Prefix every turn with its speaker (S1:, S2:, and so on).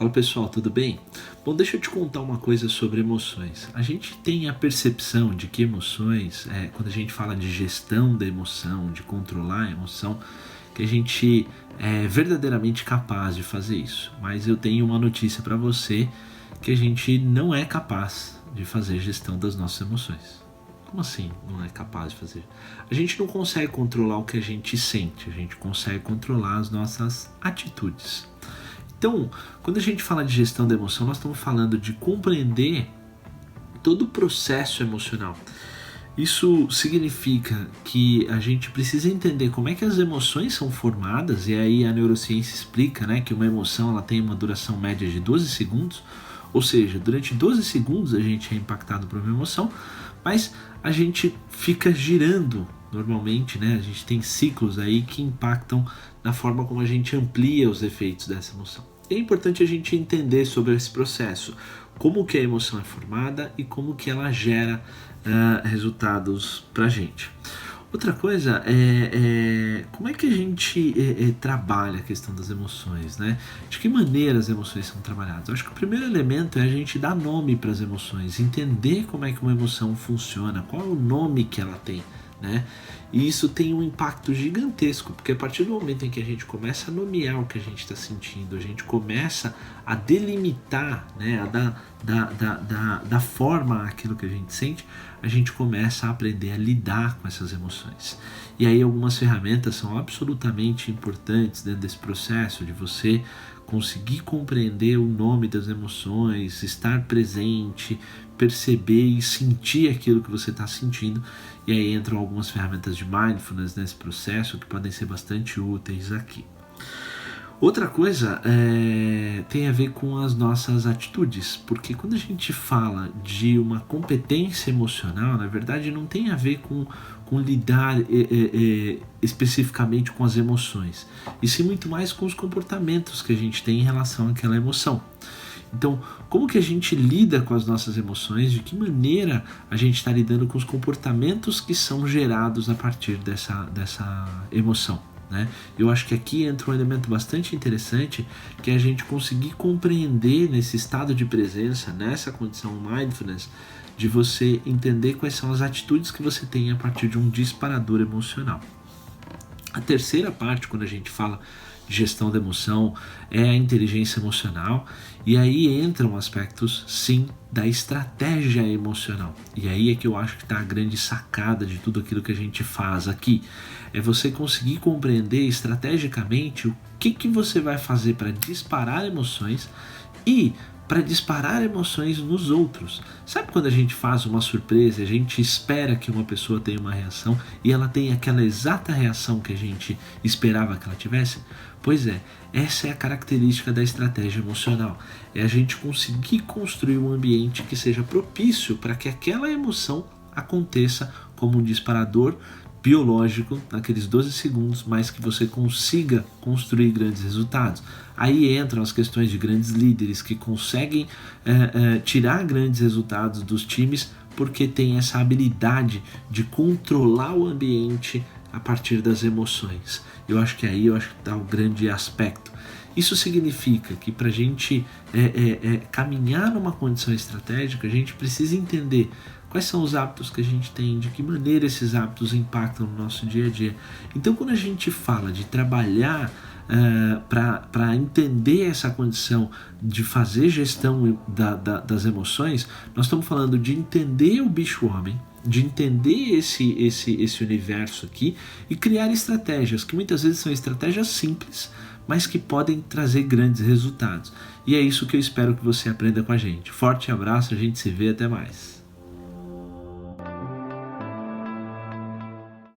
S1: Fala pessoal, tudo bem? Bom, deixa eu te contar uma coisa sobre emoções. A gente tem a percepção de que emoções, quando a gente fala de gestão da emoção, de controlar a emoção, que a gente é verdadeiramente capaz de fazer isso. Mas eu tenho uma notícia para você que a gente não é capaz de fazer gestão das nossas emoções. Como assim não é capaz de fazer? A gente não consegue controlar o que a gente sente, a gente consegue controlar as nossas atitudes. Então, quando a gente fala de gestão da emoção, nós estamos falando de compreender todo o processo emocional. Isso significa que a gente precisa entender como é que as emoções são formadas, e aí a neurociência explica, que uma emoção ela tem uma duração média de 12 segundos, ou seja, durante 12 segundos a gente é impactado por uma emoção, mas a gente fica girando normalmente, a gente tem ciclos aí que impactam na forma como a gente amplia os efeitos dessa emoção. É importante a gente entender sobre esse processo, como que a emoção é formada e como que ela gera resultados pra gente. Outra coisa é como é que a gente trabalha a questão das emoções, De que maneira as emoções são trabalhadas? Eu acho que o primeiro elemento é a gente dar nome para as emoções, entender como é que uma emoção funciona, qual é o nome que ela tem, E isso tem um impacto gigantesco, porque a partir do momento em que a gente começa a nomear o que a gente está sentindo, a gente começa a delimitar, a dar forma àquilo que a gente sente, a gente começa a aprender a lidar com essas emoções. E aí algumas ferramentas são absolutamente importantes dentro desse processo de você conseguir compreender o nome das emoções, estar presente, perceber e sentir aquilo que você está sentindo. E aí entram algumas ferramentas de mindfulness nesse processo que podem ser bastante úteis aqui. Outra coisa tem a ver com as nossas atitudes, porque quando a gente fala de uma competência emocional, na verdade não tem a ver com lidar especificamente com as emoções, e sim muito mais com os comportamentos que a gente tem em relação àquela emoção. Então, como que a gente lida com as nossas emoções, de que maneira a gente está lidando com os comportamentos que são gerados a partir dessa emoção, Eu acho que aqui entra um elemento bastante interessante, que é a gente conseguir compreender nesse estado de presença, nessa condição mindfulness, de você entender quais são as atitudes que você tem a partir de um disparador emocional. A terceira parte, quando a gente fala de gestão da emoção, é a inteligência emocional, e aí entram aspectos, sim, da estratégia emocional. E aí é que eu acho que está a grande sacada de tudo aquilo que a gente faz aqui. É você conseguir compreender estrategicamente o que você vai fazer para disparar emoções e para disparar emoções nos outros. Sabe quando a gente faz uma surpresa, a gente espera que uma pessoa tenha uma reação e ela tem aquela exata reação que a gente esperava que ela tivesse? Pois é, essa é a característica da estratégia emocional. É a gente conseguir construir um ambiente que seja propício para que aquela emoção aconteça como um disparador biológico naqueles 12 segundos, mas que você consiga construir grandes resultados. Aí entram as questões de grandes líderes que conseguem tirar grandes resultados dos times porque tem essa habilidade de controlar o ambiente a partir das emoções. Eu acho que está o grande aspecto. Isso significa que para a gente caminhar numa condição estratégica, a gente precisa entender quais são os hábitos que a gente tem, de que maneira esses hábitos impactam no nosso dia a dia. Então, quando a gente fala de trabalhar para entender essa condição de fazer gestão das emoções, nós estamos falando de entender o bicho-homem, de entender esse universo aqui e criar estratégias, que muitas vezes são estratégias simples, mas que podem trazer grandes resultados. E é isso que eu espero que você aprenda com a gente. Forte abraço, a gente se vê, até mais.